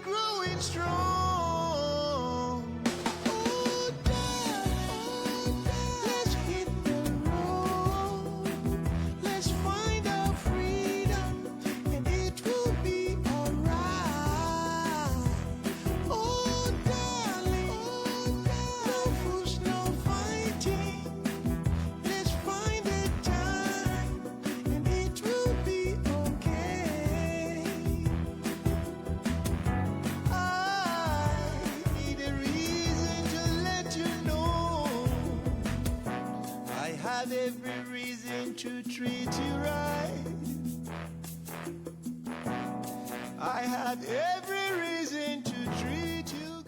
growing strong. Oh, darling, let's hit the road. Let's find our freedom, and it will be alright. Oh, darling, no fuss, no fighting. Let's find a time, and it will be okay. I need a reason to let you know I have every reason to treat you right. I have every reason to treat you